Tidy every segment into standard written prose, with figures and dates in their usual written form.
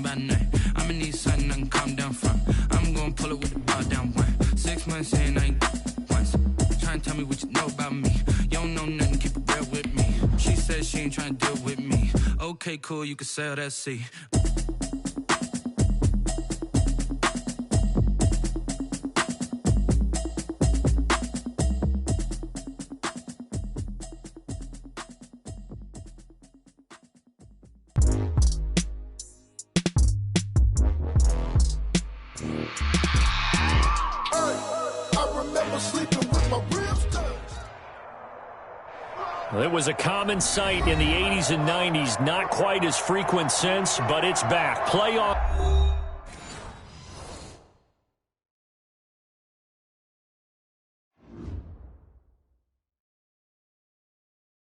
By night, I'ma need something I can calm down from. I'm gonna pull it with the ball down one. 6 months in, I ain't once. Trying to tell me what you know about me. You don't know nothing, keep it real with me. She said she ain't trying to deal with me. Okay, cool, you can sell that seat. It was a common sight in the 80s and 90s. Not quite as frequent since, but it's back. Playoff.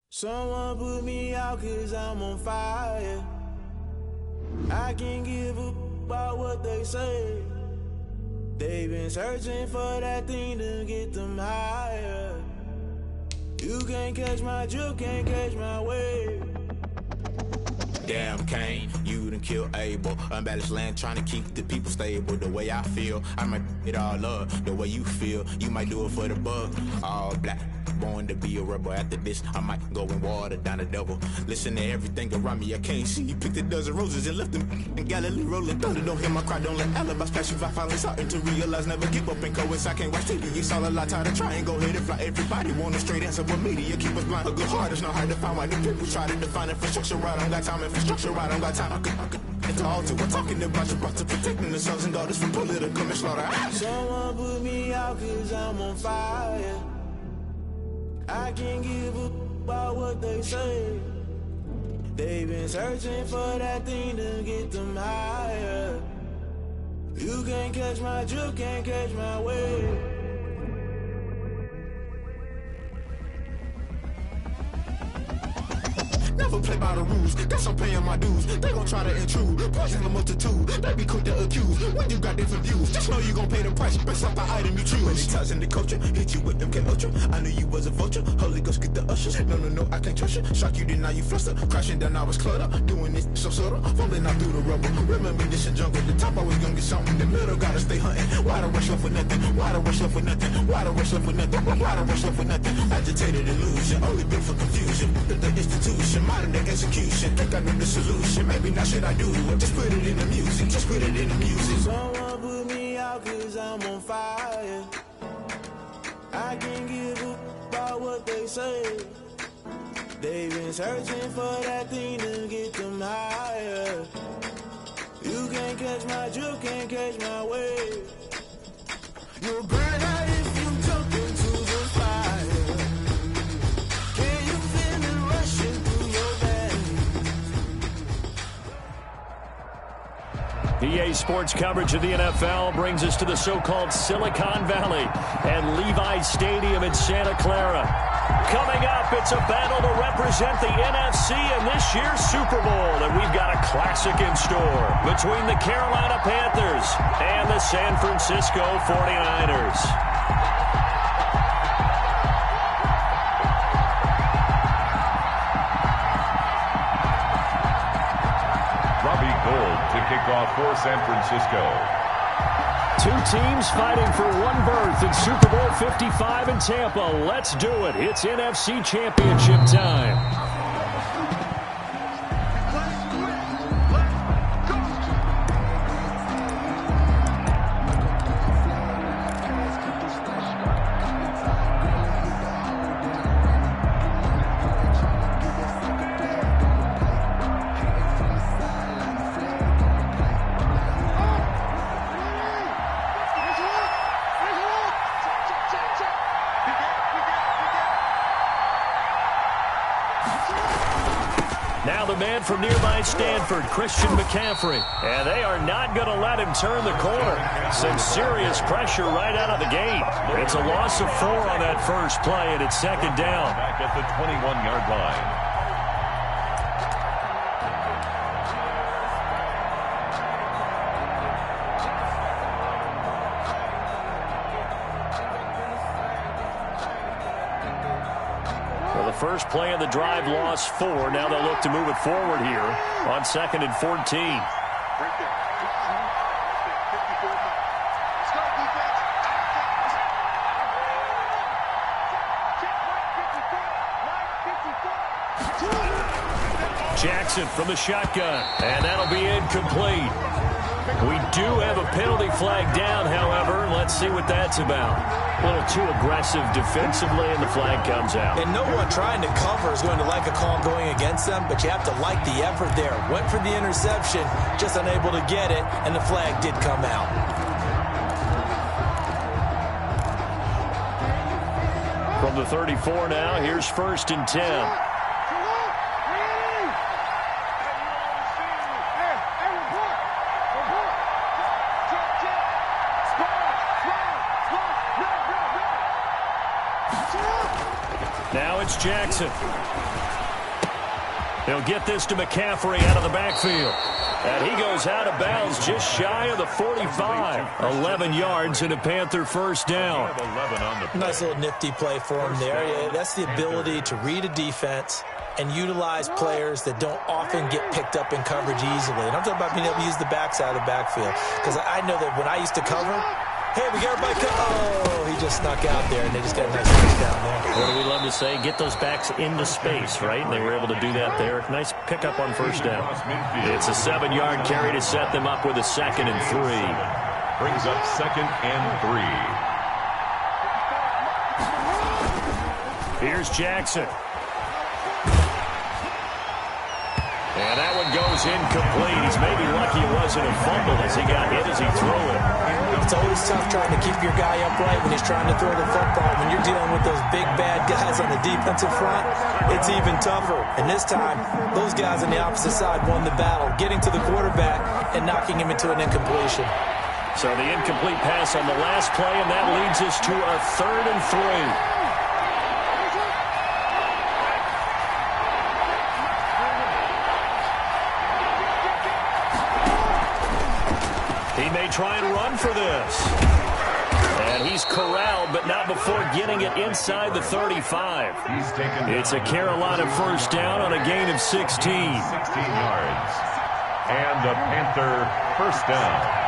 Someone put me out 'cause I'm on fire. I can't give up about what they say. They've been searching for that thing to get them higher. You can't catch my drift, can't catch my wave. Damn, Kane, you done killed Abel. Unbalanced land, trying to keep the people stable. The way I feel, I might it all up. The way you feel, you might do it for the bug. All black, born to be a rebel. After this, I might go and water down the double. Listen to everything around me, I can't see. You picked a dozen roses and left them in Galilee rolling thunder. Don't hear my cry, don't let alibis pass you. I finally starting to realize, never give up and coincide. I can't watch TV, it's all a lot. Time to try and go ahead and fly. Everybody want a straight answer, but media keep us blind. A good heart is not hard to find. Why the people try to define infrastructure right? I don't got time, infrastructure right? I don't got time. I could it's all to we're talking about your to protecting the sons and daughters from political manslaughter. Someone put me out 'cause I'm on fire. I can't give up about what they say. They've been searching for that thing to get them higher. You can't catch my drift, can't catch my wave. Never play by the rules, guess I'm paying my dues. They gon' try to intrude, poison the multitude. They be quick to accuse, when you got different views. Just know you gon' pay the price, based off the item you choose. Many times in the culture, hit you with MK Ultra. I knew you was a vulture, Holy Ghost get the ushers. No, I can't trust you. Shock you, then now you fluster. Crashing down, I was cluttered. Doing this so subtle, falling out through the rubble. Remember this a jungle, the top always gonna get something. In the middle, gotta stay hunting. Why the rush left for nothing? Why the rush left for nothing? Why the rush left for nothing? Why the rush left for nothing? Agitated illusion, only built for confusion. The institution, modern day execution. Think I know the solution. Maybe not should I do it? Just put it in the music. Just put it in the music. Someone put me out 'cause I'm on fire. I can't give up about what they say. They've been searching for that thing to get them higher. You can't catch my drift, can't catch my wave. You'll burn out if you jump into the fire. Can you feel it rushing through your veins? EA Sports coverage of the NFL brings us to the so-called Silicon Valley and Levi's Stadium in Santa Clara. Coming up, it's a battle to represent the NFC in this year's Super Bowl, and we've got a classic in store between the Carolina Panthers and the San Francisco 49ers. To kick off for San Francisco. Two teams fighting for one berth in Super Bowl 55 in Tampa. Let's do it. It's NFC Championship time. Now the man from nearby Stanford, Christian McCaffrey. And they are not going to let him turn the corner. Some serious pressure right out of the gate. It's a loss of 4 on that first play, and it's second down. Back at the 21-yard line. First play of the drive, lost 4. Now they'll look to move it forward here on 2nd and 14. Jackson from the shotgun, and that'll be incomplete. We do have a penalty flag down, however. Let's see what that's about. A little too aggressive defensively, and the flag comes out. And no one trying to cover is going to like a call going against them, but you have to like the effort there. Went for the interception, just unable to get it, and the flag did come out. From the 34 now, here's 1st and 10. Now it's Jackson. He'll get this to McCaffrey out of the backfield. And he goes out of bounds just shy of the 45. 11 yards and a Panther first down. Nice little nifty play for him there. Yeah, that's the ability to read a defense and utilize players that don't often get picked up in coverage easily. And I'm talking about being able to use the backside of the backfield. Because I know that when I used to cover, hey, we got everybody come. Oh, he just snuck out there, and they just got a nice touchdown there. What do we love to say? Get those backs into space, right? And they were able to do that there. Nice pickup on first down. It's a 7-yard carry to set them up with a 2nd and 3. Brings up 2nd and 3. Here's Jackson. And that one goes incomplete. He's maybe lucky it wasn't a fumble as he got hit as he threw it. It's always tough trying to keep your guy upright when he's trying to throw the football. When you're dealing with those big, bad guys on the defensive front, it's even tougher. And this time, those guys on the opposite side won the battle, getting to the quarterback and knocking him into an incompletion. So the incomplete pass on the last play, and that leads us to a 3rd and 3. He may try and run for this. And he's corralled, but not before getting it inside the 35. It's a Carolina first down on a gain of 16. 16 yards. And the Panther first down.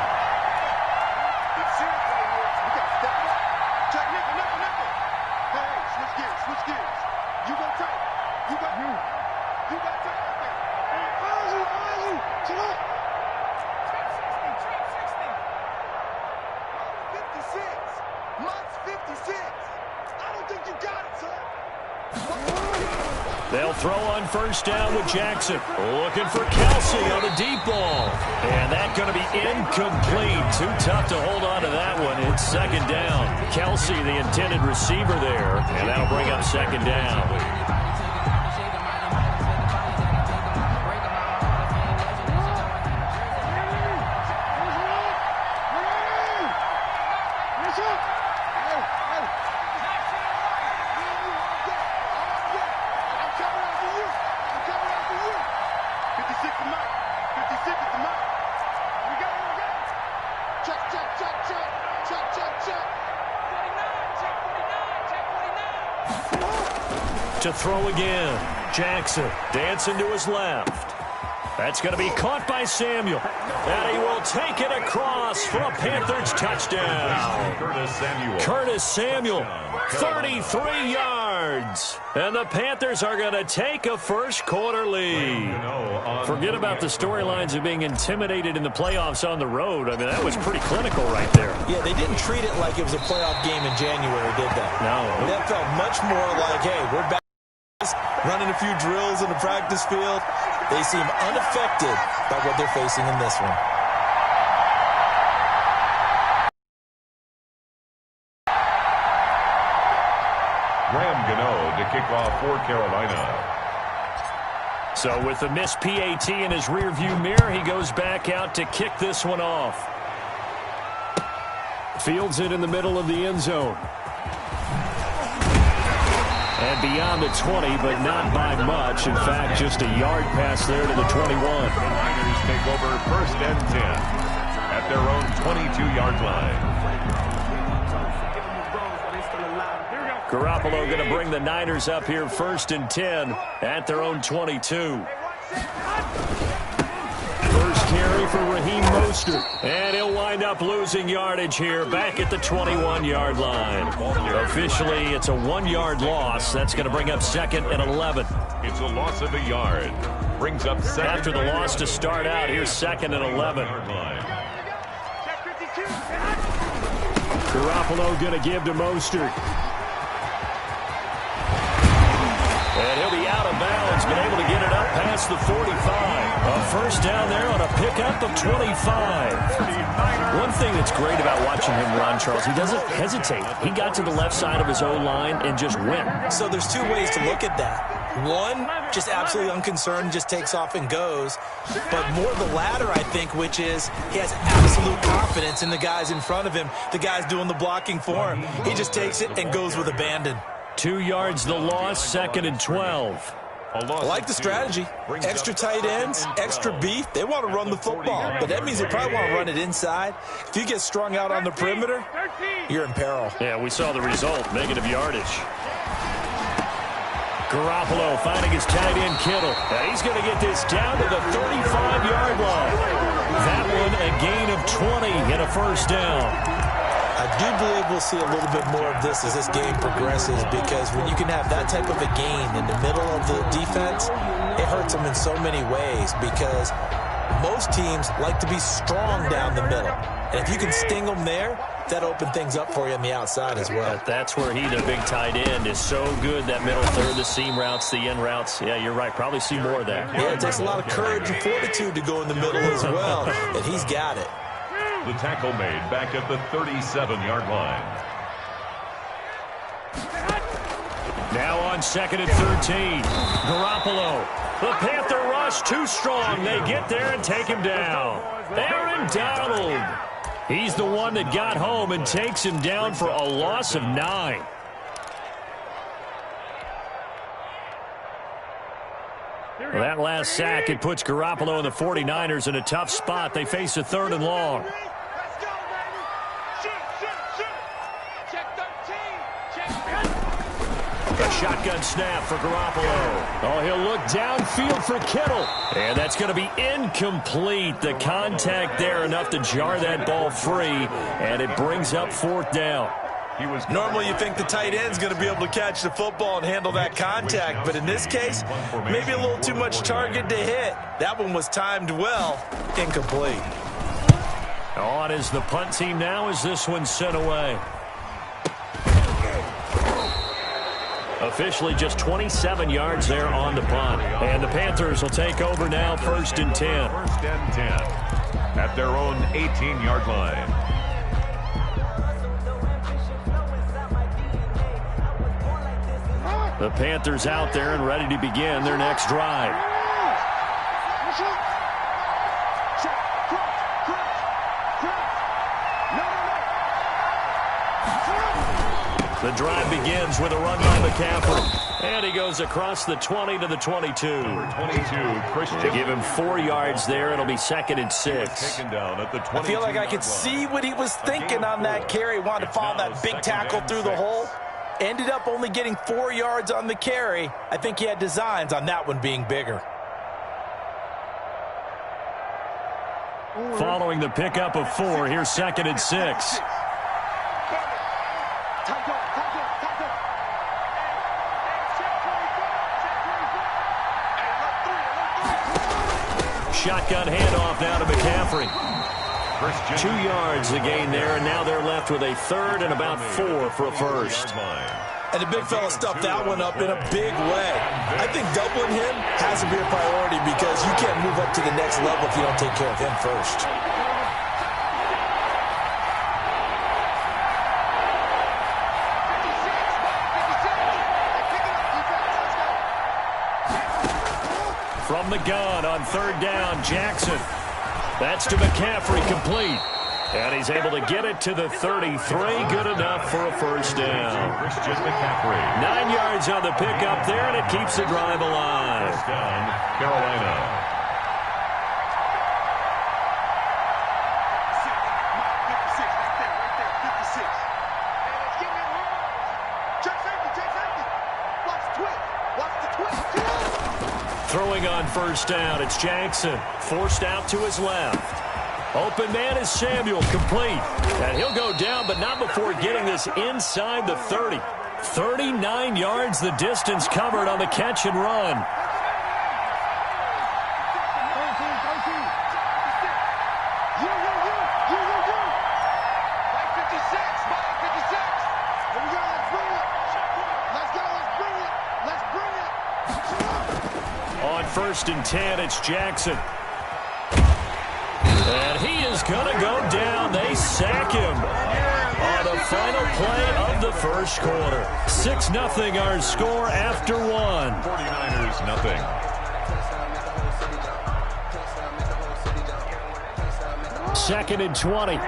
They'll throw on first down with Jackson. Looking for Kelsey on a deep ball. And that's going to be incomplete. Too tough to hold on to that one. It's 2nd down. Kelsey, the intended receiver there. And that'll bring up 2nd down. To throw again. Jackson dancing to his left. That's going to be caught by Samuel. And he will take it across for a Panthers touchdown. Curtis Samuel, 33 yards. And the Panthers are going to take a first-quarter lead. Forget about the storylines of being intimidated in the playoffs on the road. I mean, that was pretty clinical right there. Yeah, they didn't treat it like it was a playoff game in January, did they? No. That felt much more like, hey, we're back. Running a few drills in the practice field. They seem unaffected by what they're facing in this one. Graham Gano to kick off for Carolina. So with the missed PAT in his rearview mirror, he goes back out to kick this one off. Fields it in the middle of the end zone. And beyond the 20, but not by much. In fact, just a yard pass there to the 21. The Niners take over 1st and 10 at their own 22-yard line. Garoppolo going to bring the Niners up here 1st and 10 at their own 22. First carry for Raheem Mostert. And he'll wind up losing yardage here back at the 21-yard line. Officially, it's a 1-yard loss. That's going to bring up 2nd and 11. It's a loss of a yard. brings up second. After the loss to start out, here's 2nd and 11. Garoppolo going to give to Mostert. And he'll be out of bounds, been able to get it up past the 45. A first down there on a pickup of 25. One thing that's great about watching him run, Charles, he doesn't hesitate. He got to the left side of his O-line and just went. So there's two ways to look at that. One, just absolutely unconcerned, just takes off and goes. But more the latter, I think, which is he has absolute confidence in the guys in front of him, the guys doing the blocking for him. He just takes it and goes with abandon. 2 yards the loss, 2nd and 12. I like the strategy. Extra tight ends, extra beef. They want to run the football, but that means they probably want to run it inside. If you get strung out on the perimeter, you're in peril. Yeah, we saw the result, negative yardage. Garoppolo finding his tight end Kittle. Now he's going to get this down to the 35-yard line. That one a gain of 20 and a first down. I do believe we'll see a little bit more of this as this game progresses, because when you can have that type of a gain in the middle of the defense, it hurts them in so many ways, because most teams like to be strong down the middle. And if you can sting them there, that opens things up for you on the outside as well. That's where he, the big tight end, is so good, that middle third, the seam routes, the in routes. Yeah, you're right. Probably see more of that. Yeah, it takes a lot of courage and fortitude to go in the middle as well, and he's got it. The tackle made back at the 37-yard line. Now on 2nd and 13. Garoppolo. The Panther rush too strong. They get there and take him down. Aaron Donald. He's the one that got home and takes him down for a loss of 9. Well, that last sack, it puts Garoppolo and the 49ers in a tough spot. They face a 3rd and long. A shotgun snap for Garoppolo. Oh, he'll look downfield for Kittle. And that's going to be incomplete. The contact there enough to jar that ball free. And it brings up 4th down. Normally you think the tight end's going to be able to catch the football and handle that contact, but in this case, maybe a little too much target to hit. That one was timed well, incomplete. On is the punt team now as this one's sent away. Officially just 27 yards there on the punt. And the Panthers will take over now, 1st and 10. 1st and 10 at their own 18-yard line. The Panthers out there and ready to begin their next drive. The drive begins with a run by McCaffrey. And he goes across the 20 to the 22. Number 22, Christian. They give him 4 yards there. It'll be 2nd and 6. Taken down at the I feel like I could see what he was thinking on that carry. Wanted to follow that big tackle through the hole. Ended up only getting 4 yards on the carry. I think he had designs on that one being bigger. Following the pickup of 4, here's 2nd and 6. Shotgun handoff now to McCaffrey. 2 yards the gain there, and now they're left with a 3rd and about 4 for a first. And the big fella stuffed that one up in a big way. I think doubling him has to be a priority, because you can't move up to the next level if you don't take care of him first. From the gun on 3rd down, Jackson. That's to McCaffrey, complete. And he's able to get it to the 33. Good enough for a first down. Christian McCaffrey. 9 yards on the pickup there, and it keeps the drive alive. First down, Carolina. Throwing on first down, it's Jackson. Forced out to his left. Open man is Samuel, complete. And he'll go down, but not before getting this inside the 30. 39 yards the distance covered on the catch and run. 1st and 10. It's Jackson. And he is going to go down. They sack him on the final play of the first quarter. 6-0 our score after one. 49ers nothing. Second and 20.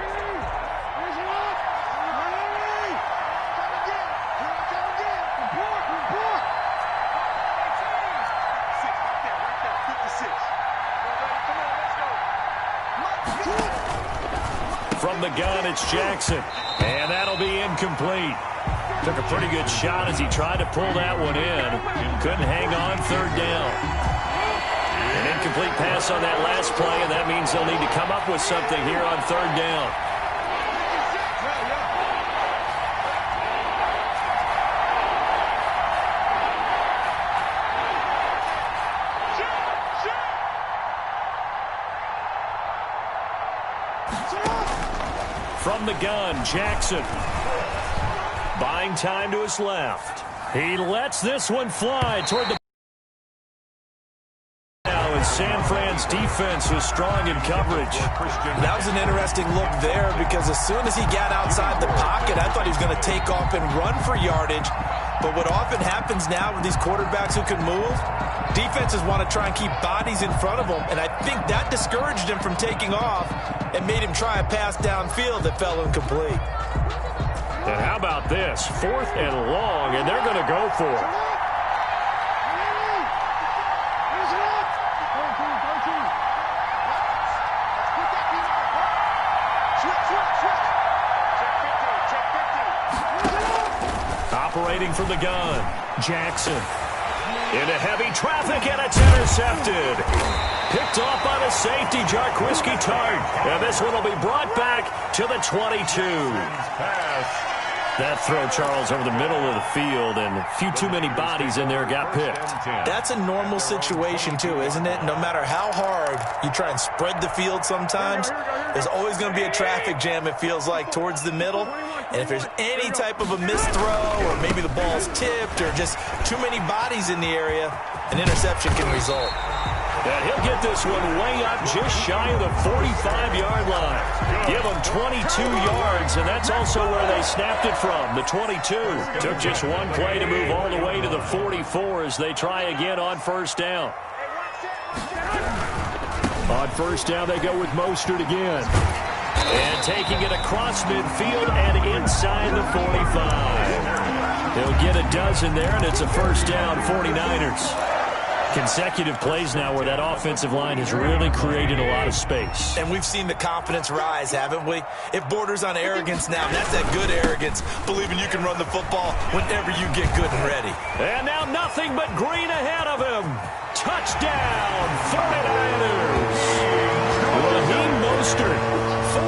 From the gun, it's Jackson. And that'll be incomplete. Took a pretty good shot as he tried to pull that one in. Couldn't hang on, 3rd down. An incomplete pass on that last play, and that means they'll need to come up with something here on 3rd down. From the gun, Jackson. Buying time to his left. He lets this one fly toward the... Now, as San Fran's defense was strong in coverage. That was an interesting look there because as soon as he got outside the pocket, I thought he was going to take off and run for yardage. But what often happens now with these quarterbacks who can move, defenses want to try and keep bodies in front of them, and I think that discouraged him from taking off and made him try a pass downfield that fell incomplete. And how about this? 4th and long, and they're going to go for it. Operating from the gun, Jackson. Into heavy traffic, and it's intercepted. Picked off by the safety, Jarquiski Tart. And this one will be brought back to the 22. That throw, Charles, over the middle of the field, and a few too many bodies in there got picked. That's a normal situation, too, isn't it? No matter how hard you try and spread the field sometimes, there's always going to be a traffic jam, it feels like, towards the middle. And if there's any type of a missed throw, or maybe the ball's tipped, or just too many bodies in the area, an interception can result. And he'll get this one way up just shy of the 45-yard line. Give him 22 yards, and that's also where they snapped it from, the 22. Took just one play to move all the way to the 44 as they try again on 1st down. On 1st down, they go with Mostert again. And taking it across midfield and inside the 45. He'll get a dozen there, and it's a 1st down, 49ers. Consecutive plays now where that offensive line has really created a lot of space. And we've seen the confidence rise, haven't we? It borders on arrogance now, and that's that good arrogance, believing you can run the football whenever you get good and ready. And now nothing but green ahead of him. Touchdown, 49ers. Raheem Mostert,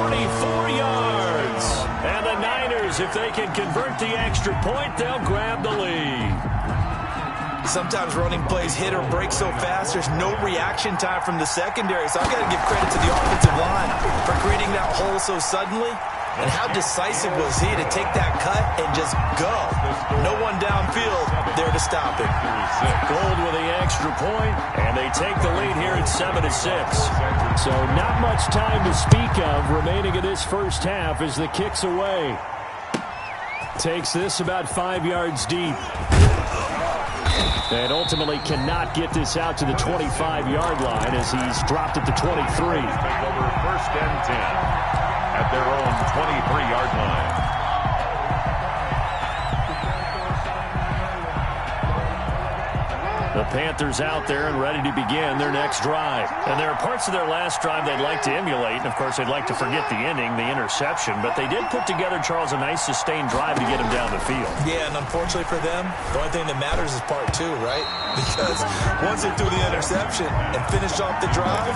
44 yards. And the Niners, if they can convert the extra point, they'll grab the lead. Sometimes running plays hit or break so fast, there's no reaction time from the secondary. So I've got to give credit to the offensive line for creating that hole so suddenly. And how decisive was he to take that cut and just go? No one downfield there to stop him. Gold with the extra point, and they take the lead here at 7-6. So not much time to speak of remaining in this first half as the kick's away. Takes this about 5 yards deep. And ultimately cannot get this out to the 25-yard line as he's dropped at the 23. Take over 1st and 10 at their own 23-yard line. The Panthers out there and ready to begin their next drive. And there are parts of their last drive they'd like to emulate. And, of course, they'd like to forget the ending, the interception. But they did put together, Charles, a nice sustained drive to get him down the field. Yeah, and unfortunately for them, the only thing that matters is part 2, right? Because once they threw the interception and finished off the drive,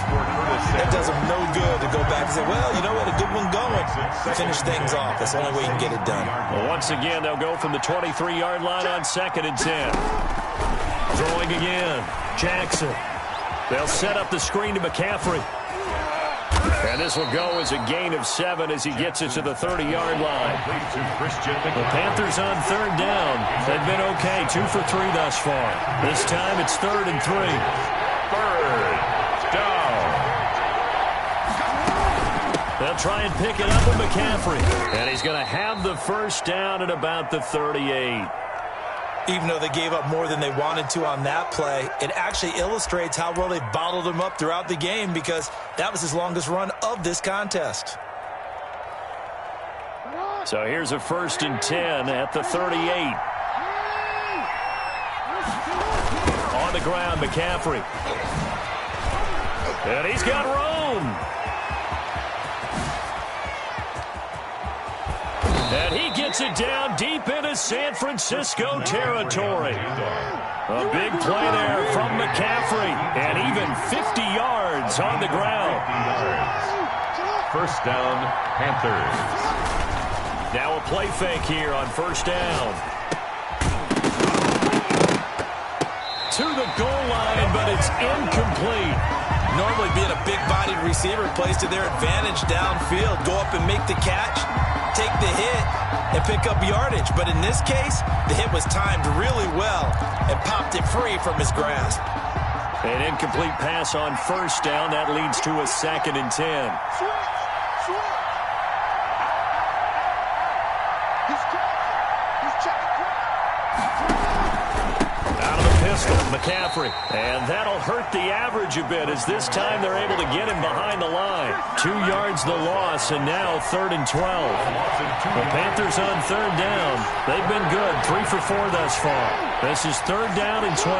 it does them no good to go back and say, well, you know what, a good one going. Finish things off. That's the only way you can get it done. Well, once again, they'll go from the 23-yard line on 2nd and 10. Throwing again, Jackson. They'll set up the screen to McCaffrey. And this will go as a gain of 7 as he gets it to the 30-yard line. The Panthers on 3rd down. They've been okay, 2 for 3 thus far. This time it's 3rd and 3. They'll try and pick it up with McCaffrey. And he's going to have the first down at about the 38. Even though they gave up more than they wanted to on that play, it actually illustrates how well they bottled him up throughout the game because that was his longest run of this contest. So here's a 1st and 10 at the 38. On the ground, McCaffrey. And he's got room. And he gets it down deep into San Francisco territory. A big play there from McCaffrey. And even 50 yards on the ground. First down, Panthers. Now a play fake here on 1st down. To the goal line, but it's incomplete. Normally being a big-bodied receiver plays to their advantage downfield. Go up and make the catch, take the hit, and pick up yardage. But in this case, the hit was timed really well and popped it free from his grasp. An incomplete pass on 1st down. That leads to a 2nd and 10. McCaffrey. And that'll hurt the average a bit as this time they're able to get him behind the line. 2 yards the loss, and now 3rd and 12. The Panthers on 3rd down. They've been good, 3 for 4 thus far. This is 3rd down and 12.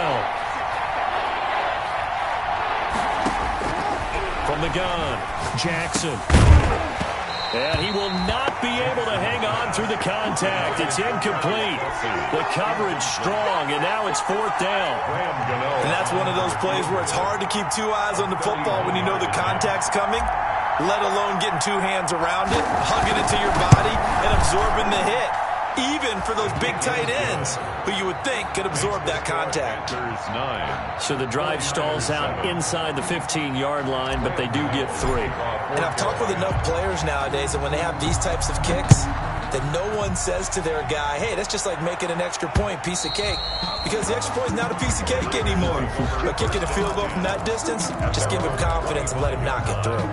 From the gun, Jackson. And he will not be able to hang on through the contact. It's incomplete. The coverage strong, and now it's 4th down. And that's one of those plays where it's hard to keep 2 eyes on the football when you know the contact's coming, let alone getting 2 hands around it, hugging it to your body, and absorbing the hit. Even for those big tight ends who you would think could absorb that contact. So the drive stalls out inside the 15-yard line, but they do get 3. And I've talked with enough players nowadays that when they have these types of kicks, that no one says to their guy, hey, that's just like making an extra point, piece of cake. Because the extra point is not a piece of cake anymore. But kicking a field goal from that distance, just give him confidence and let him knock it through.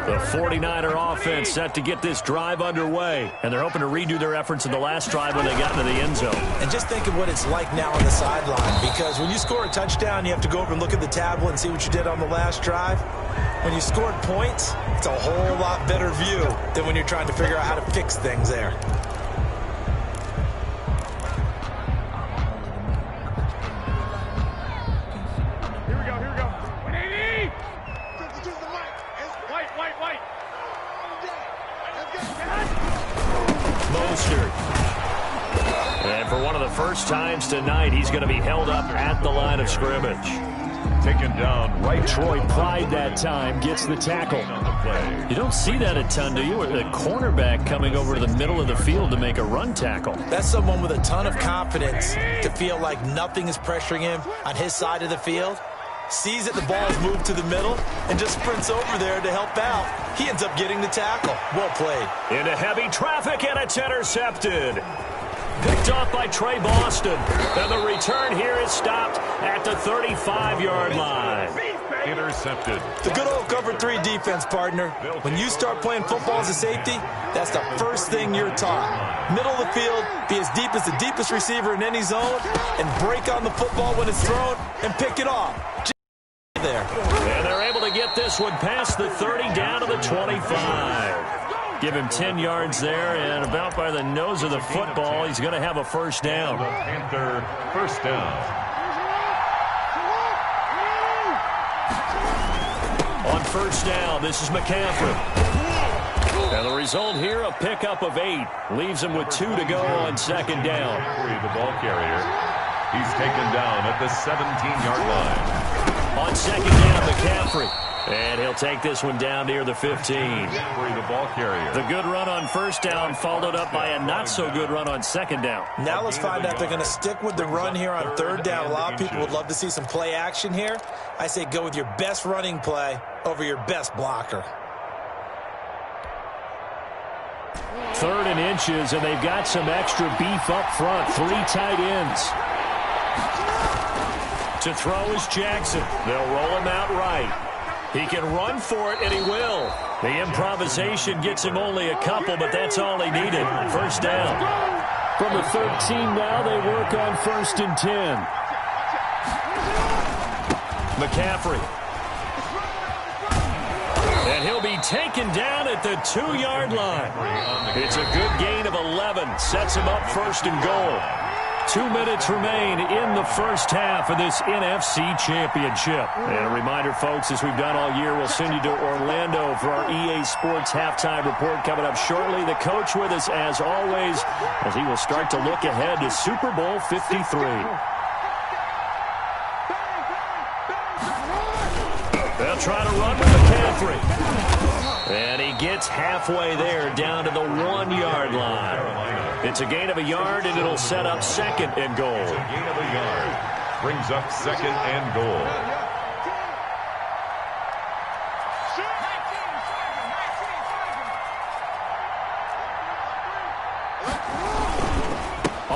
The 49er offense set to get this drive underway. And they're hoping to redo their efforts in the last drive when they got into the end zone. And just think of what it's like now on the sideline. Because when you score a touchdown, you have to go over and look at the tablet and see what you did on the last drive. When you scored points, it's a whole lot better view than when you're trying to figure out how to fix things there. And for one of the first times tonight, he's going to be held up at the line of scrimmage. Taken down right. Troy Pride that time gets the tackle. You don't see that a ton, do you? The cornerback coming over to the middle of the field to make a run tackle. That's someone with a ton of confidence to feel like nothing is pressuring him on his side of the field. Sees that the ball's moved to the middle and just sprints over there to help out. He ends up getting the tackle. Well played. Into heavy traffic, and it's intercepted. Picked off by Trey Boston. And the return here is stopped at the 35-yard line. Intercepted. The good old cover 3 defense, partner. When you start playing football as a safety, that's the first thing you're taught. Middle of the field, be as deep as the deepest receiver in any zone, and break on the football when it's thrown and pick it off. There. And they're able to get this one past the 30 down to the 25. Give him 10 yards there, and about by the nose of the football, he's going to have a first down. Panther first down. On first down, this is McCaffrey. And the result here, a pickup of 8. Leaves him with 2 to go on second down. The ball carrier. He's taken down at the 17-yard line. On second down, McCaffrey. And he'll take this one down near the 15. The ball carrier. The good run on first down followed up by a not-so-good run on second down. Now let's find out if they're going to stick with the run here on third down. A lot of people would love to see some play action here. I say go with your best running play over your best blocker. 3rd and inches, and they've got some extra beef up front. 3 tight ends. To throw is Jackson. They'll roll him out right. He can run for it, and he will. The improvisation gets him only a couple, but that's all he needed. First down. From the 13 now, they work on 1st and 10. McCaffrey. And he'll be taken down at the 2-yard line. It's a good gain of 11. Sets him up 1st and goal. 2 minutes remain in the first half of this NFC Championship. And a reminder, folks, as we've done all year, we'll send you to Orlando for our EA Sports halftime report coming up shortly. The coach with us, as always, as he will start to look ahead to Super Bowl 53. They'll try to run with McCaffrey. And he gets halfway there, down to the 1-yard line. It's a gain of a yard, and it'll set up 2nd and goal. It's a gain of a yard. Brings up 2nd and goal.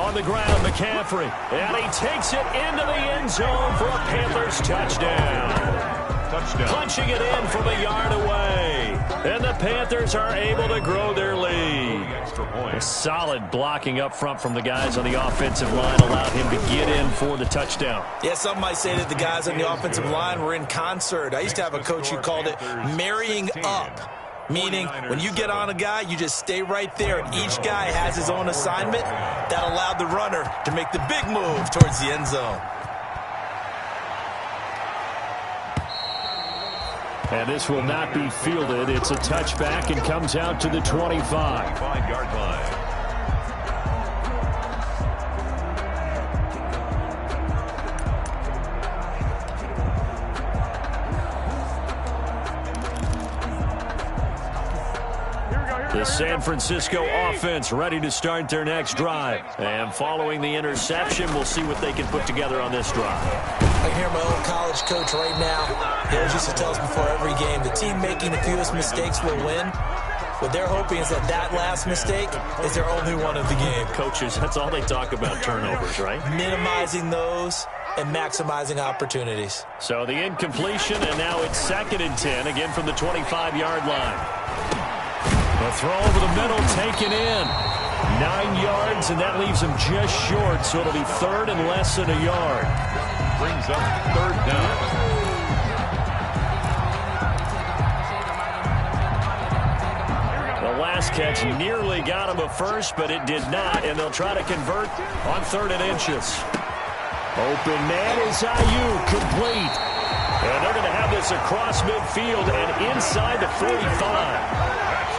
On the ground, McCaffrey. And he takes it into the end zone for a Panthers touchdown. Punching it in from a yard away. And the Panthers are able to grow their lead. A solid blocking up front from the guys on the offensive line allowed him to get in for the touchdown. Yeah, some might say that the guys on the offensive line were in concert. I used to have a coach who called it marrying up. Meaning, when you get on a guy, you just stay right there. And each guy has his own assignment. That allowed the runner to make the big move towards the end zone. And this will not be fielded. It's a touchback and comes out to the 25. 25-yard line. The San Francisco offense ready to start their next drive. And following the interception, we'll see what they can put together on this drive. I can hear my old college coach right now. He always used to tell us before every game, the team making the fewest mistakes will win. What they're hoping is that that last mistake is their only one of the game. Coaches, that's all they talk about, turnovers, right? Minimizing those and maximizing opportunities. So the incompletion, and now it's 2nd and 10, again from the 25-yard line. The throw over the middle, taken in. 9 yards, and that leaves him just short, so it'll be 3rd and less than a yard. Brings up 3rd down. The last catch nearly got him a first, but it did not, and they'll try to convert on 3rd and inches. Open man is Ayuk, complete. And they're going to have this across midfield and inside the 45.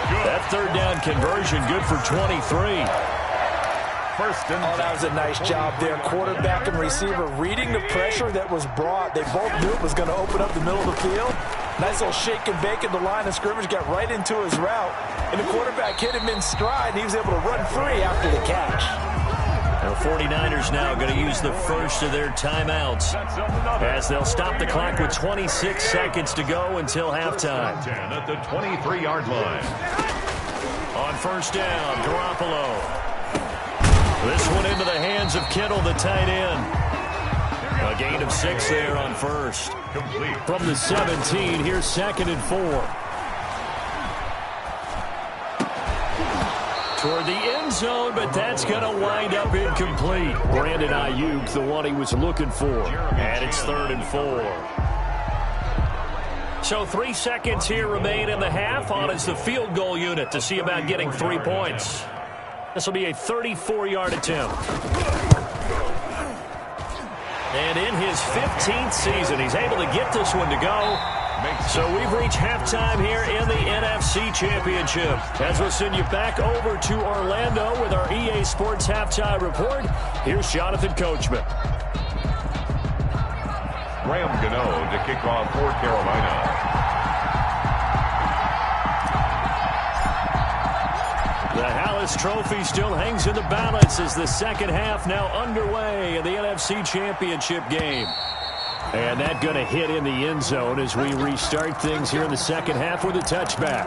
That 3rd down conversion good for 23. That was a nice job there. Quarterback and receiver reading the pressure that was brought. They both knew it was going to open up the middle of the field. Nice little shake and bake at the line of scrimmage, got right into his route. And the quarterback hit him in stride, and he was able to run free after the catch. The 49ers now going to use the first of their timeouts as they'll stop the clock with 26 seconds to go until halftime. At the 23-yard line. On 1st down, Garoppolo. This one into the hands of Kittle, the tight end. A gain of 6 there on 1st. Complete. From the 17, here's 2nd and 4. Toward the end zone, but that's going to wind up incomplete. Brandon Ayuk, the one he was looking for. And it's 3rd and 4. So 3 seconds here remain in the half. On is the field goal unit to see about getting 3 points. This will be a 34-yard attempt. And in his 15th season, he's able to get this one to go. So we've reached halftime here in the NFC Championship. As we'll send you back over to Orlando with our EA Sports halftime report, here's Jonathan Coachman. Graham Gano to kick off for Carolina. The Hallis Trophy still hangs in the balance as the second half now underway in the NFC Championship game. And that going to hit in the end zone as we restart things here in the second half with a touchback.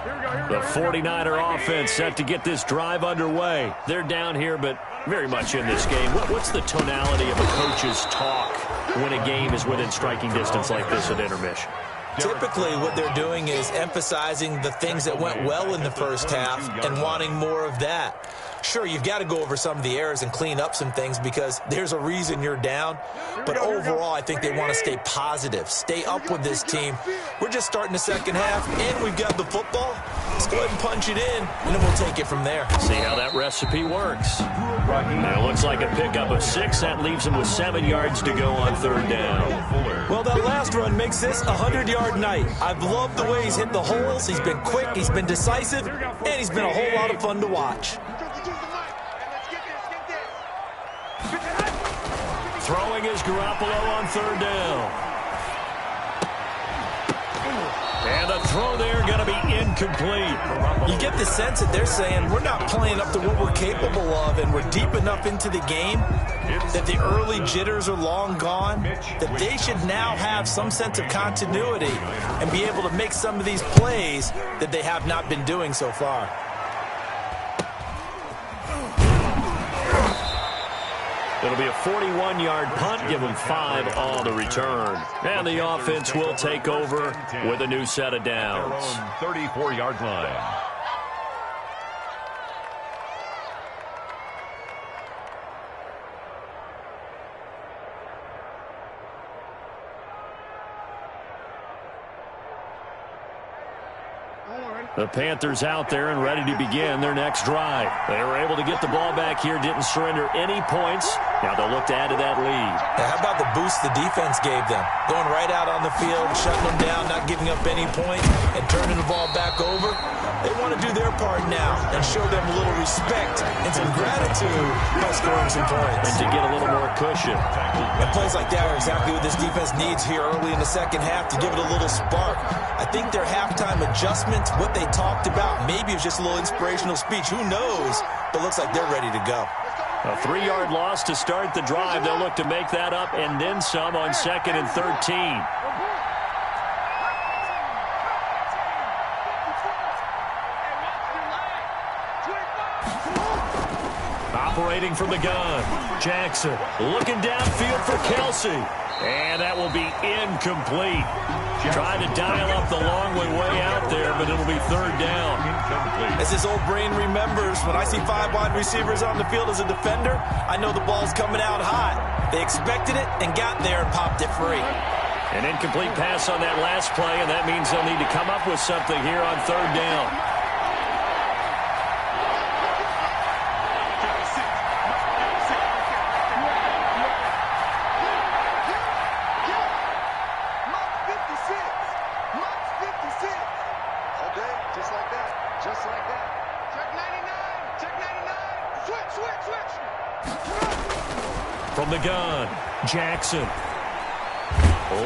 Here we go. The 49er offense set to get this drive underway. They're down here, but very much in this game. What's the tonality of a coach's talk when a game is within striking distance like this at intermission? Typically, what they're doing is emphasizing the things that went well in the first half and wanting more of that. Sure, you've got to go over some of the errors and clean up some things because there's a reason you're down. But overall, I think they want to stay positive, stay up with this team. We're just starting the second half, and we've got the football. Let's go ahead and punch it in, and then we'll take it from there. See how that recipe works. Now, it looks like a pickup of 6. That leaves them with 7 yards to go on third down. Well, that last run makes this a 100-yard night. I've loved the way he's hit the holes. He's been quick, he's been decisive, and he's been a whole lot of fun to watch. Throwing is Garoppolo on third down. And the throw there going to be incomplete. You get the sense that they're saying we're not playing up to what we're capable of, and we're deep enough into the game that the early jitters are long gone, that they should now have some sense of continuity and be able to make some of these plays that they have not been doing so far. It'll be a 41-yard punt, give them 5 on the return. And the offense will take over with a new set of downs. 34-yard line. The Panthers out there and ready to begin their next drive. They were able to get the ball back here, didn't surrender any points. Now they'll look to add to that lead. Now, how about the boost the defense gave them? Going right out on the field, shutting them down, not giving up any points, and turning the ball back over. They want to do their part now and show them a little respect and some gratitude by scoring some points. And to get a little more cushion. And plays like that are exactly what this defense needs here early in the second half to give it a little spark. I think their halftime adjustments, what they talked about, maybe it was just a little inspirational speech. Who knows? But looks like they're ready to go. A 3-yard loss to start the drive. They'll look to make that up and then some on 2nd and 13. Operating from the gun, Jackson looking downfield for Kelsey. And that will be incomplete. Trying to dial up the long way out there, but it'll be third down. As his old brain remembers, when I see 5 wide receivers on the field as a defender, I know the ball's coming out hot. They expected it and got there and popped it free. An incomplete pass on that last play, and that means they'll need to come up with something here on third down. From the gun, Jackson.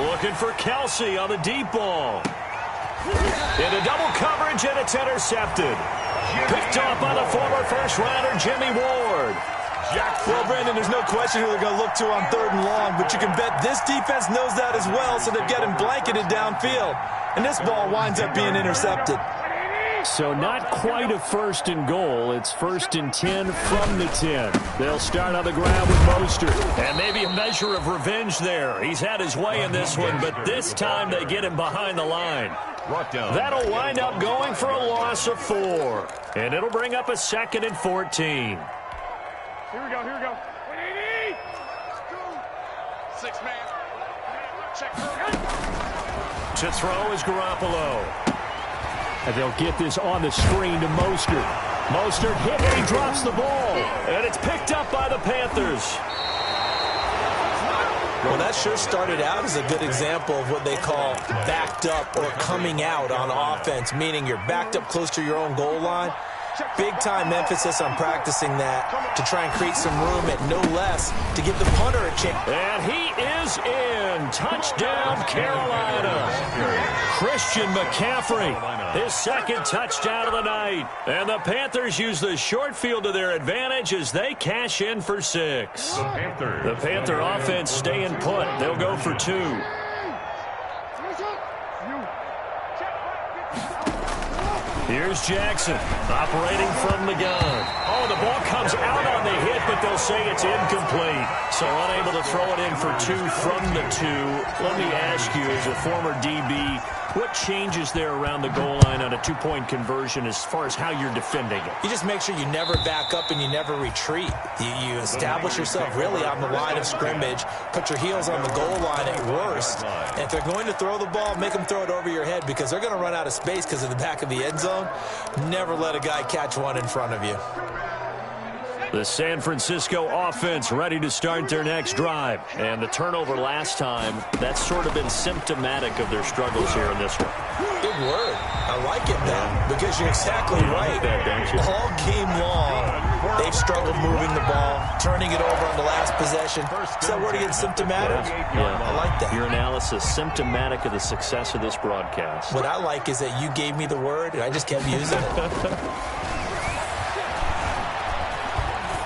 Looking for Kelsey on the deep ball. Into double coverage, and it's intercepted. Picked off by the former first-rounder, Jimmy Ward. Well, Brandon, there's no question who they're going to look to on third and long, but you can bet this defense knows that as well, so they've got him blanketed downfield. And this ball winds up being intercepted. So not quite a 1st and goal. It's 1st and 10 from the 10. They'll start on the ground with Mostert. And maybe a measure of revenge there. He's had his way in this one, but this time they get him behind the line. That'll wind up going for a loss of 4. And it'll bring up a 2nd and 14. Here we go, here we go. 6-man. Check. To throw is Garoppolo. And they'll get this on the screen to Mostert. Mostert hit and he drops the ball. And it's picked up by the Panthers. Well, that sure started out as a good example of what they call backed up or coming out on offense, meaning you're backed up close to your own goal line. Big-time emphasis on practicing that to try and create some room at no less to give the punter a chance. And he is in. Touchdown, Carolina. Christian McCaffrey, his 2nd touchdown of the night. And the Panthers use the short field to their advantage as they cash in for 6. The Panther offense staying put. They'll go for 2. Here's Jackson, operating from the gun. Oh, the ball comes out on the hit, but they'll say it's incomplete. So unable to throw it in for 2 from the 2. Let me ask you, as a former DB, what changes there around the goal line on a 2-point conversion as far as how you're defending it? You just make sure you never back up and you never retreat. You establish yourself really on the line of scrimmage, put your heels on the goal line at worst, and if they're going to throw the ball, make them throw it over your head because they're going to run out of space because of the back of the end zone. Never let a guy catch one in front of you. The San Francisco offense ready to start their next drive. And the turnover last time, that's sort of been symptomatic of their struggles here in this one. Good word. I like it, though, because you're exactly right. All game long, they've struggled moving the ball, turning it over on the last possession. Is that word again, symptomatic? Yeah. I like that. Your analysis, symptomatic of the success of this broadcast. What I like is that you gave me the word, and I just kept using it.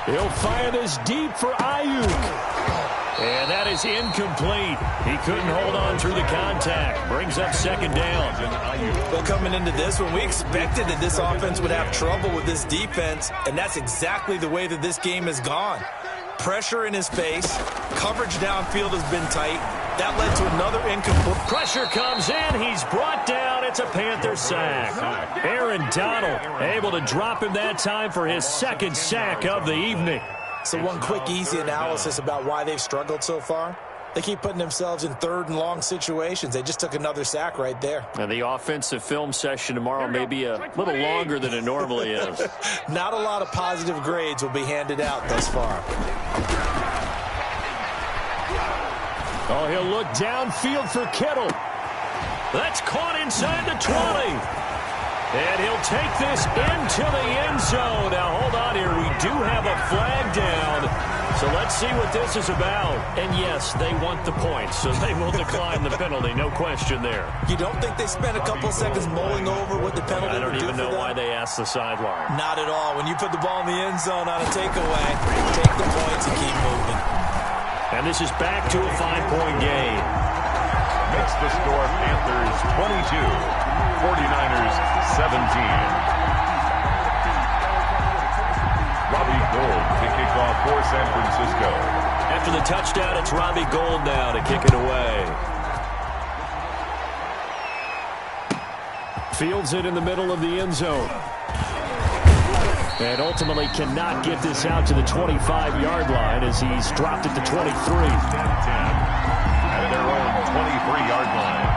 He'll fire this deep for Ayuk. And that is incomplete. He couldn't hold on through the contact. Brings up second down. Well, coming into this one, we expected that this offense would have trouble with this defense, and that's exactly the way that this game has gone. Pressure in his face. Coverage downfield has been tight. That led to another incomplete. Pressure comes in. He's brought down. It's a Panther sack. Aaron Donald able to drop him that time for his second sack of the evening. So one quick, easy analysis about why they've struggled so far. They keep putting themselves in third and long situations. They just took another sack right there. And the offensive film session tomorrow may be a little longer than it normally is. Not a lot of positive grades will be handed out thus far. Oh, he'll look downfield for Kittle. That's caught inside the 20. And he'll take this into the end zone. Now, hold on here. We do have a flag down. So let's see what this is about. And, yes, they want the points, so they will decline the penalty. No question there. You don't think they spent a couple seconds mulling over what the penalty I don't would do even know why they asked the sideline. Not at all. When you put the ball in the end zone on a takeaway, take the points and keep moving. And this is back to a 5-point game. Makes the score Panthers 22, 49ers 17. Robbie Gould to kick off for San Francisco. After the touchdown, it's Robbie Gould now to kick it away. Fields it in the middle of the end zone. And ultimately cannot get this out to the 25-yard line as he's dropped it to 23. At their own 23-yard line.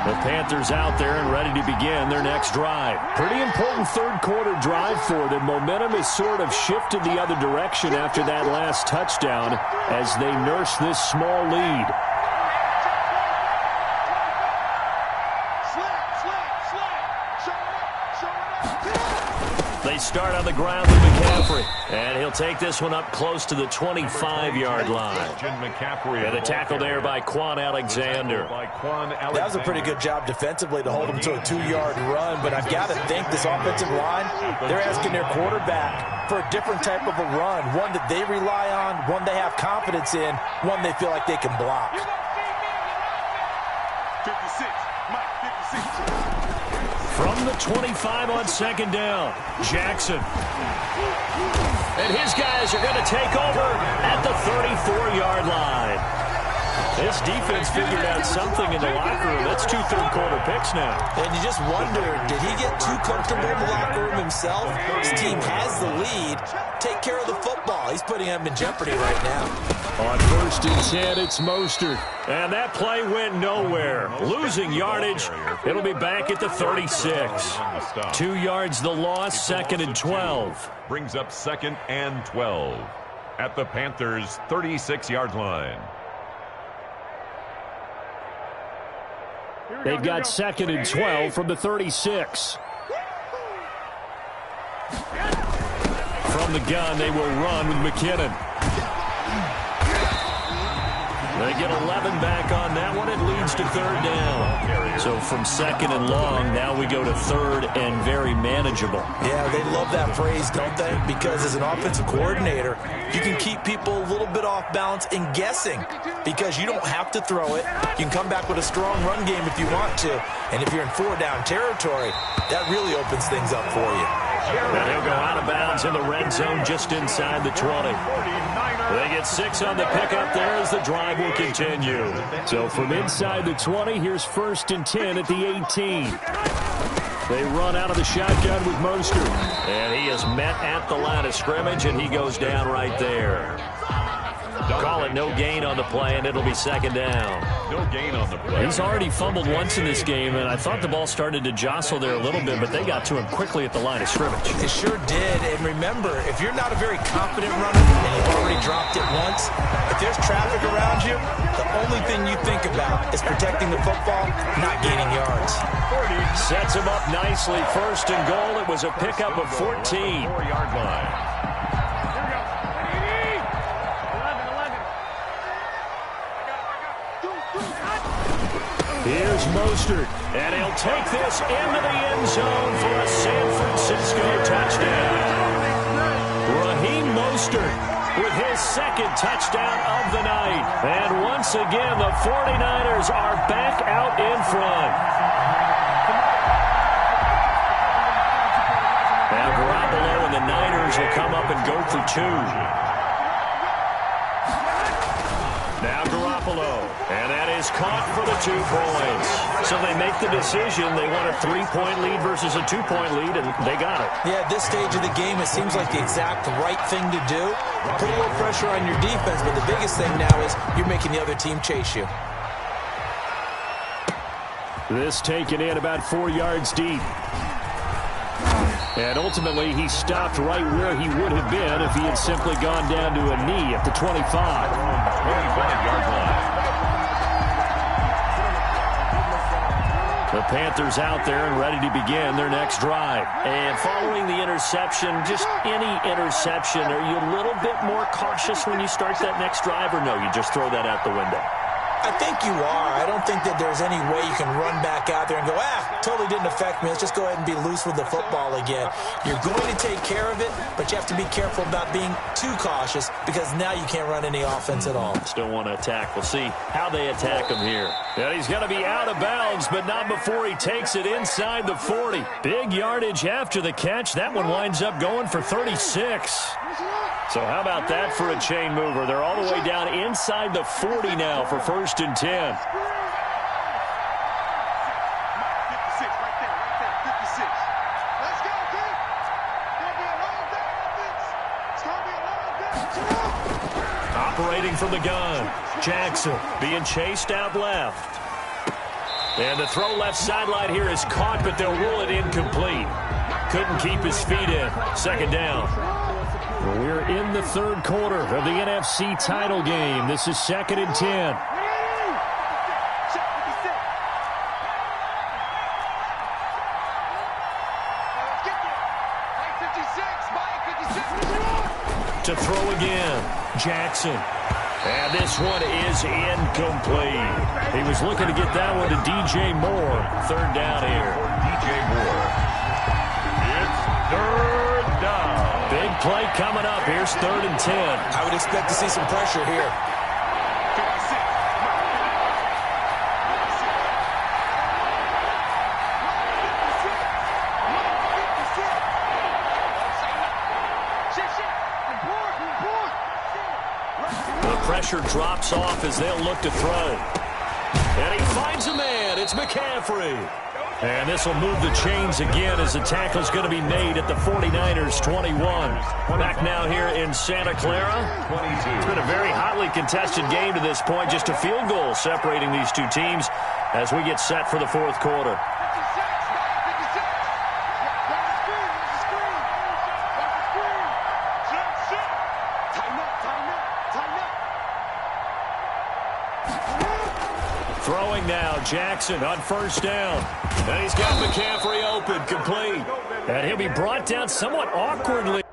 The Panthers out there and ready to begin their next drive. Pretty important third-quarter drive for them. Momentum has sort of shifted the other direction after that last touchdown as they nurse this small lead. They start on the ground with McCaffrey. And he'll take this one up close to the 25-yard line. And a tackle there by Quan Alexander. That was a pretty good job defensively to hold him to a 2-yard run. But I've got to think this offensive line, they're asking their quarterback for a different type of a run. One that they rely on, one they have confidence in, one they feel like they can block. 56, Mike, 56. From the 25 on second down, Jackson. And his guys are going to take over at the 34-yard line. This defense figured out something in the locker room. That's 2 third-quarter picks now. And you just wonder, did he get too comfortable in the locker room himself? His team has the lead. Take care of the football. He's putting them in jeopardy right now. On 1st and 10, it's Mostert. And that play went nowhere. Losing yardage. It'll be back at the 36. 2 yards the loss, 2nd and 12. Brings up 2nd and 12 at the Panthers' 36-yard line. They've got 2nd and 12 from the 36. From the gun, they will run with McKinnon. They get 11 back on that one. It leads to third down. So from second and long, now we go to third and very manageable. Yeah, they love that phrase, don't they? Because as an offensive coordinator, you can keep people a little bit off balance and guessing because you don't have to throw it. You can come back with a strong run game if you want to. And if you're in four-down territory, that really opens things up for you. And he'll go out of bounds in the red zone just inside the 20. They get 6 on the pickup there as the drive will continue. So from inside the 20, here's 1st and 10 at the 18. They run out of the shotgun with Mostert. And he is met at the line of scrimmage, and he goes down right there. Call it no gain on the play, and it'll be second down. No gain on the play. He's already fumbled once in this game, and I thought the ball started to jostle there a little bit, but they got to him quickly at the line of scrimmage. It sure did. And remember, if you're not a very confident runner and you've already dropped it once, if there's traffic around you, the only thing you think about is protecting the football, not gaining yards. Sets him up nicely. 1st and goal. It was a pickup of 14. 4-yard line. Here's Mostert, and he'll take this into the end zone for a San Francisco touchdown. Raheem Mostert with his 2nd touchdown of the night. And once again, the 49ers are back out in front. Now Garoppolo and the Niners will come up and go for 2. Now Garoppolo, and that is caught for the 2 points. So they make the decision. They want a 3-point lead versus a 2-point lead, and they got it. Yeah, at this stage of the game, it seems like the exact right thing to do. Put a little pressure on your defense, but the biggest thing now is you're making the other team chase you. This taken in about 4 yards deep. And ultimately, he stopped right where he would have been if he had simply gone down to a knee at the 25. 25-yard line. The Panthers out there and ready to begin their next drive. And following the interception, just any interception, are you a little bit more cautious when you start that next drive, or no, you just throw that out the window? I think you are. I don't think that there's any way you can run back out there and go, totally didn't affect me. Let's just go ahead and be loose with the football again. You're going to take care of it, but you have to be careful about being too cautious because now you can't run any offense at all. Still want to attack. We'll see how they attack him here. And he's going to be out of bounds, but not before he takes it inside the 40. Big yardage after the catch. That one winds up going for 36. So how about that for a chain mover? They're all the way down inside the 40 now for 1st and 10. 56, right there, 56. Let's go, kid. It's gonna be a long day, offense. It's gonna be a long day. Operating from the gun, Jackson being chased out left. And the throw left sideline here is caught, but they'll rule it incomplete. Couldn't keep his feet in. 2nd down. We're in the 3rd quarter of the NFC title game. This is 2nd and 10. To throw again, Jackson. And this one is incomplete. He was looking to get that one to DJ Moore. 3rd down here. DJ Moore. It's 3rd down. Big play coming up. Here's 3rd and 10. I would expect to see some pressure here. 56. The pressure drops off as they'll look to throw. And he finds a man. It's McCaffrey. And this will move the chains again as the tackle's going to be made at the 49ers 21. Back now here in Santa Clara. 22. It's been a very hotly contested game to this point. Just a field goal separating these two teams as we get set for the 4th quarter. Throwing now, Jackson on 1st down. And he's got McCaffrey open, complete. And he'll be brought down somewhat awkwardly.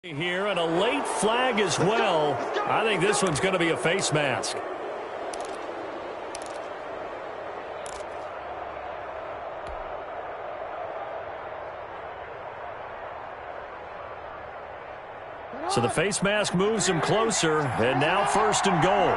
Here, and a late flag as well. I think this one's going to be a face mask. So the face mask moves him closer, and now 1st and goal.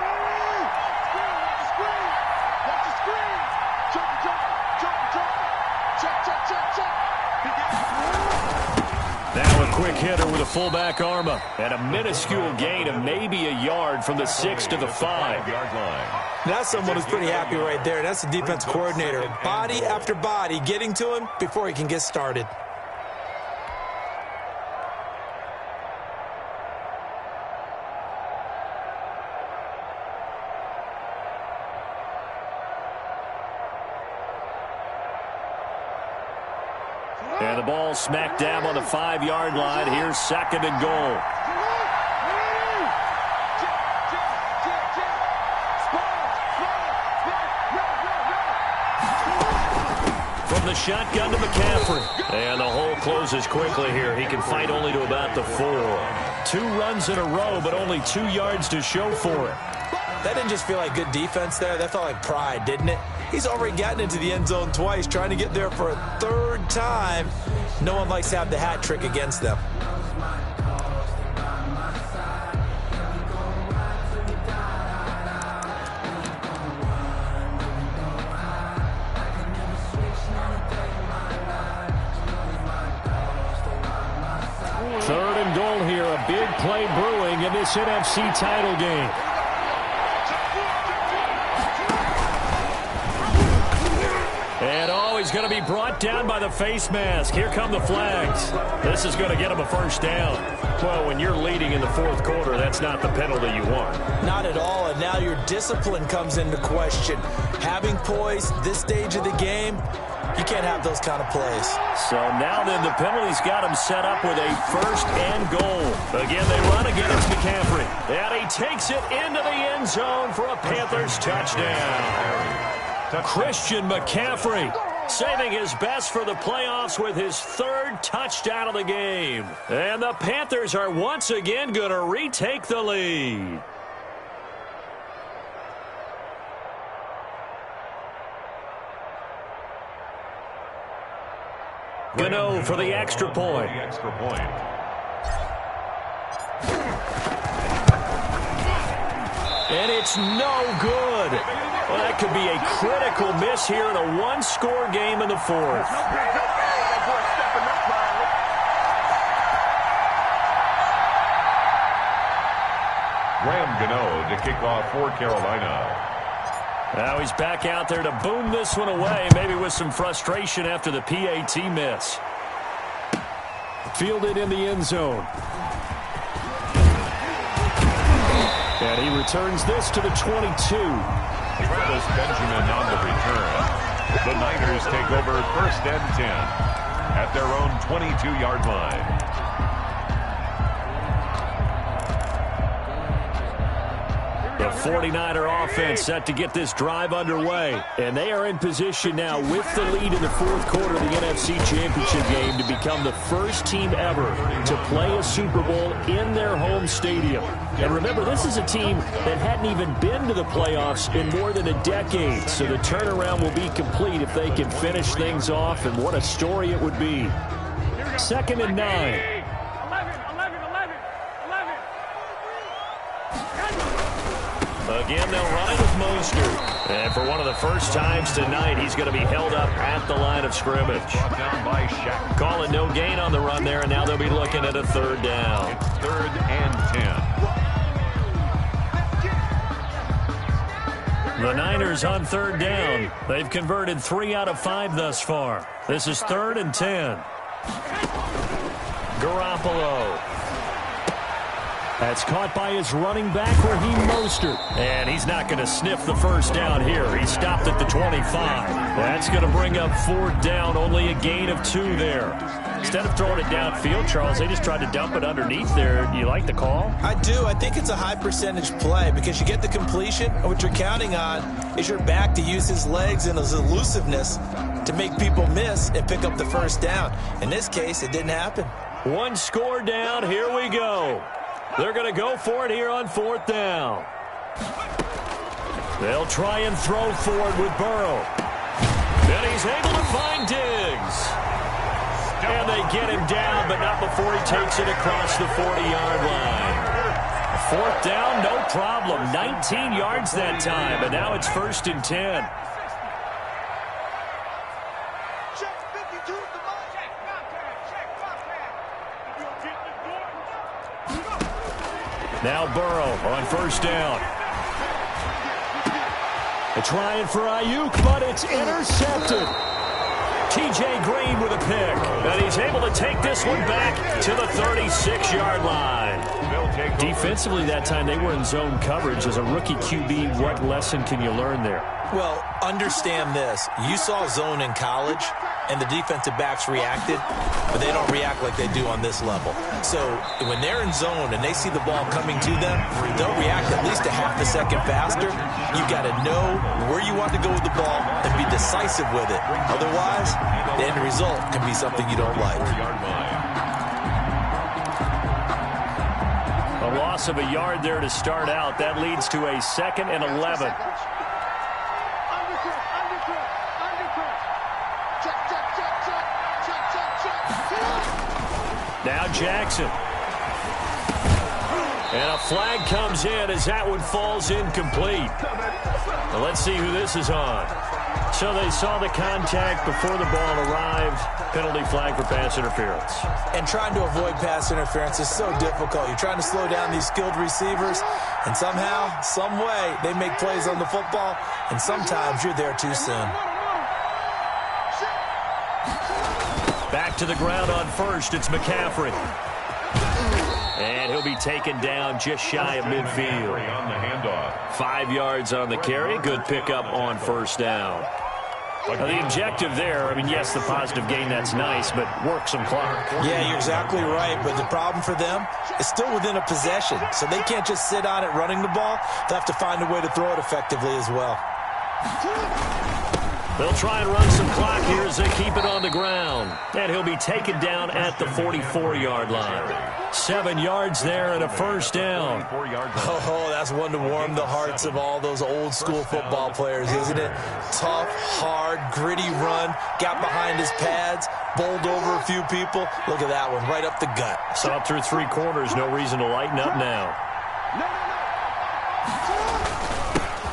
Now a quick hitter with a fullback arm up, and a minuscule gain of maybe a yard from the 6 to the 5-yard line. That's someone who's pretty happy right there. That's the defense coordinator. Body after body getting to him before he can get started. And the ball smack dab on the 5-yard line. Here's 2nd and goal. From the shotgun to McCaffrey. And the hole closes quickly here. He can fight only to about the 4. 2 runs in a row, but only 2 yards to show for it. That didn't just feel like good defense there. That felt like pride, didn't it? He's already gotten into the end zone twice, trying to get there for a 3rd time. No one likes to have the hat trick against them. Third and goal here. A big play brewing in this NFC title game. And he's going to be brought down by the face mask. Here come the flags. This is going to get him a 1st down. Well, when you're leading in the 4th quarter, that's not the penalty you want. Not at all, and now your discipline comes into question. Having poise this stage of the game, you can't have those kind of plays. So now then the penalty's got him set up with a 1st and goal. Again, they run again. It's McCaffrey. And he takes it into the end zone for a Panthers touchdown. Christian McCaffrey saving his best for the playoffs with his 3rd touchdown of the game. And the Panthers are once again going to retake the lead. Gano for the extra point. And it's no good. Well, that could be a critical miss here in a 1-score game in the 4th. Graham Gano to kick off for Carolina. Now he's back out there to boom this one away, maybe with some frustration after the PAT miss. Fielded in the end zone. And he returns this to the 22. Travis Benjamin on the return. The Niners take over 1st and 10 at their own 22-yard line. The 49er offense set to get this drive underway. And they are in position now with the lead in the 4th quarter of the NFC Championship game to become the first team ever to play a Super Bowl in their home stadium. And remember, this is a team that hadn't even been to the playoffs in more than a decade. So the turnaround will be complete if they can finish things off, and what a story it would be. 2nd and 9. Again, they'll run it with Mostert. And for one of the first times tonight, he's going to be held up at the line of scrimmage. Down by Shaq. Calling no gain on the run there, and now they'll be looking at a 3rd down. It's 3rd and 10. The Niners on 3rd down. They've converted 3 out of 5 thus far. This is 3rd and 10. Garoppolo. That's caught by his running back, Raheem Mostert. And he's not going to sniff the 1st down here. He stopped at the 25. That's going to bring up 4th down, only a gain of 2 there. Instead of throwing it downfield, Charles, they just tried to dump it underneath there. Do you like the call? I do. I think it's a high-percentage play because you get the completion, and what you're counting on is your back to use his legs and his elusiveness to make people miss and pick up the 1st down. In this case, it didn't happen. One score down. Here we go. They're going to go for it here on 4th down. They'll try and throw for it with Burrow. And he's able to find Diggs. And they get him down, but not before he takes it across the 40-yard line. 4th down, no problem. 19 yards that time, and now it's 1st and 10. Now Burrow on 1st down. They're trying for Ayuk, but it's intercepted. T.J. Green with a pick, and he's able to take this one back to the 36-yard line. Defensively that time, they were in zone coverage. As a rookie QB, what lesson can you learn there? Well, understand this. You saw zone in college, and the defensive backs reacted, but they don't react like they do on this level. So when they're in zone and they see the ball coming to them, they'll react at least a half a second faster. You've got to know where you want to go with the ball and be decisive with it. Otherwise, the end result can be something you don't like. A loss of a yard there to start out. That leads to a 2nd and 11. Now Jackson. And a flag comes in as that one falls incomplete. Well, let's see who this is on. So they saw the contact before the ball arrived. Penalty flag for pass interference. And trying to avoid pass interference is so difficult. You're trying to slow down these skilled receivers, and somehow, some way, they make plays on the football, and sometimes you're there too soon. Back to the ground on 1st. It's McCaffrey. And he'll be taken down just shy of midfield. On the handoff. 5 yards on the carry. Good pickup on 1st down. Now, the objective there, I mean, yes, the positive gain, that's nice, but work some clock. Yeah, you're exactly right, but the problem for them is still within a possession, so they can't just sit on it running the ball. They'll have to find a way to throw it effectively as well. They'll try and run some clock here as they keep it on the ground. And he'll be taken down at the 44-yard line. 7 yards there and a 1st down. Oh, that's one to warm the hearts of all those old-school football players, isn't it? Tough, hard, gritty run. Got behind his pads, bowled over a few people. Look at that one, right up the gut. Saw it through 3 quarters. No reason to lighten up now.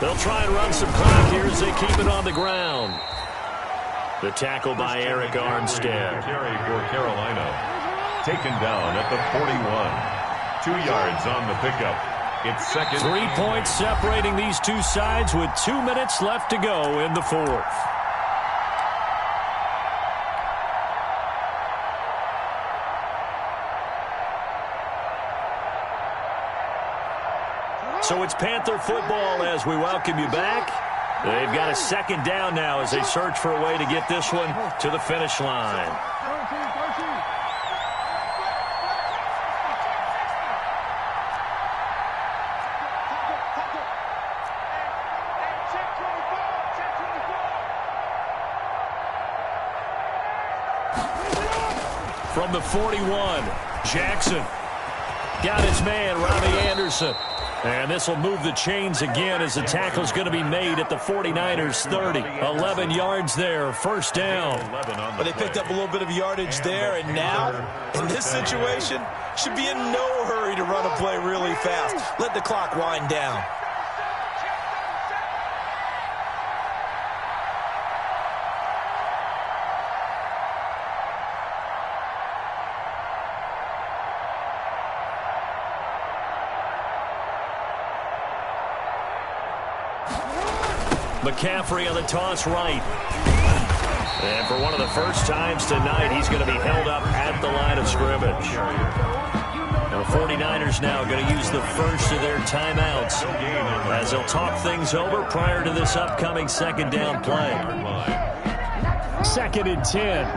They'll try and run some clock here as they keep it on the ground. The tackle by Eric Armstead. Carry for Carolina. Taken down at the 41. 2 yards on the pickup. It's 2nd. 3 points separating these two sides with 2 minutes left to go in the 4th. So it's Panther football as we welcome you back. They've got a 2nd down now as they search for a way to get this one to the finish line. From the 41, Jackson got his man, Robbie Anderson. And this will move the chains again as the tackle's going to be made at the 49ers 30. 11 yards there, 1st down. But they picked up a little bit of yardage there, and now, in this situation, should be in no hurry to run a play really fast. Let the clock wind down. McCaffrey on the toss right. And for one of the first times tonight, he's going to be held up at the line of scrimmage. The 49ers now going to use the first of their timeouts as they'll talk things over prior to this upcoming 2nd down play. 2nd and 10.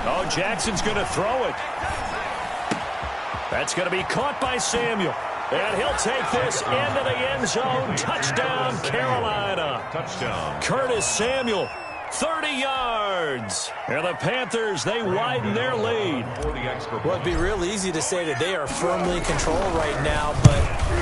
Oh, Jackson's going to throw it. That's going to be caught by Samuel. And he'll take this into the end zone. Touchdown, Carolina. Touchdown. Curtis Samuel, 30 yards. And the Panthers, they widen their lead. Well, it'd be real easy to say that they are firmly in control right now, but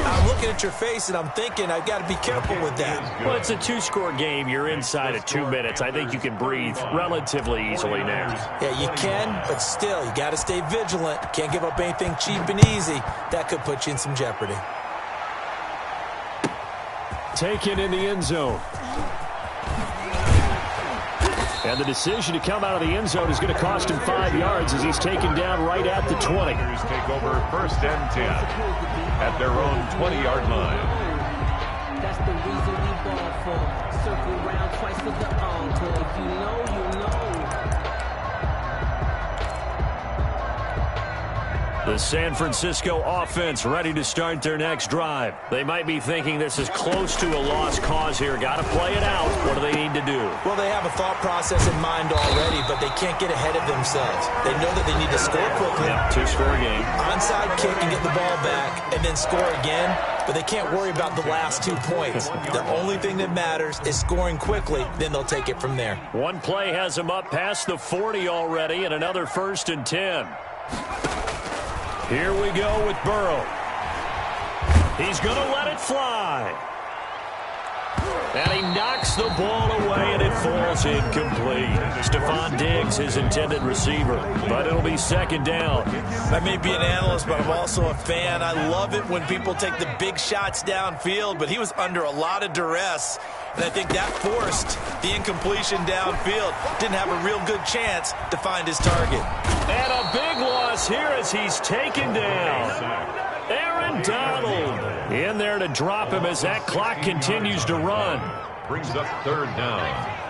I'm looking at your face and I'm thinking I've got to be careful with that. Well, it's a two-score game. You're inside of 2 minutes. I think you can breathe relatively easily now. Yeah, you can, but still, you got to stay vigilant. Can't give up anything cheap and easy. That could put you in some jeopardy. Taken in the end zone. And the decision to come out of the end zone is going to cost him 5 yards as he's taken down right at the 20. Take over 1st and 10 at their own 20-yard line. That's the reason we ball for. Circle round twice for the encore. If you know, you know. The San Francisco offense ready to start their next drive. They might be thinking this is close to a lost cause here. Got to play it out. What do they need to do? Well, they have a thought process in mind already, but they can't get ahead of themselves. They know that they need to score quickly. Yeah, two-score game. Onside kick and get the ball back and then score again, but they can't worry about the last 2 points. The only thing that matters is scoring quickly, then they'll take it from there. One play has them up past the 40 already, and another 1st and 10. Here we go with Burrow. He's going to let it fly. And he knocks the ball away, and it falls incomplete. Stephon Diggs, his intended receiver. But it'll be 2nd down. I may be an analyst, but I'm also a fan. I love it when people take the big shots downfield, but he was under a lot of duress. And I think that forced the incompletion downfield. Didn't have a real good chance to find his target. And a big loss here as he's taken down. Aaron Donald in there to drop him as that clock continues to run. Brings up 3rd down.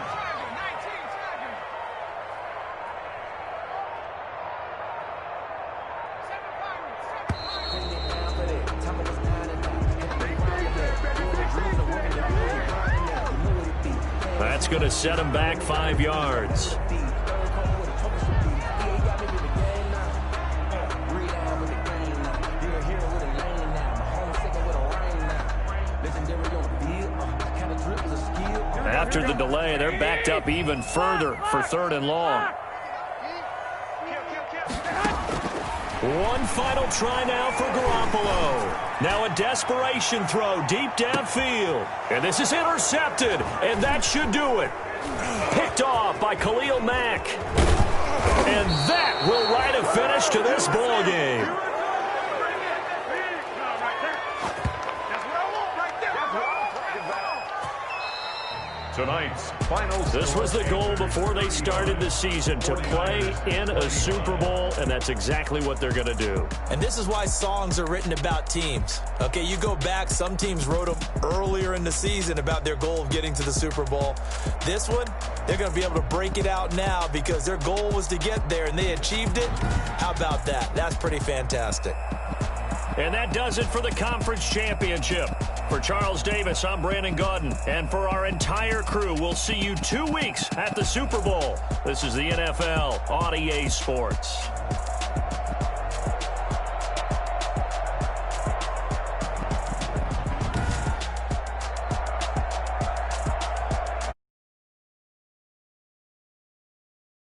That's going to set him back 5 yards. After the delay, they're backed up even further for 3rd and long. One final try now for Garoppolo. Now a desperation throw deep downfield. And this is intercepted, and that should do it. Picked off by Khalil Mack. And that will write a finish to this ball game. Tonight's final. This was the goal before they started the season, to play in a Super Bowl, and that's exactly what they're going to do. And this is why songs are written about teams. Okay, you go back, some teams wrote them earlier in the season about their goal of getting to the Super Bowl. This one, they're going to be able to break it out now because their goal was to get there, and they achieved it. How about that? That's pretty fantastic. And that does it for the conference championship. For Charles Davis, I'm Brandon Gaudin. And for our entire crew, we'll see you 2 weeks at the Super Bowl. This is the NFL on EA Sports.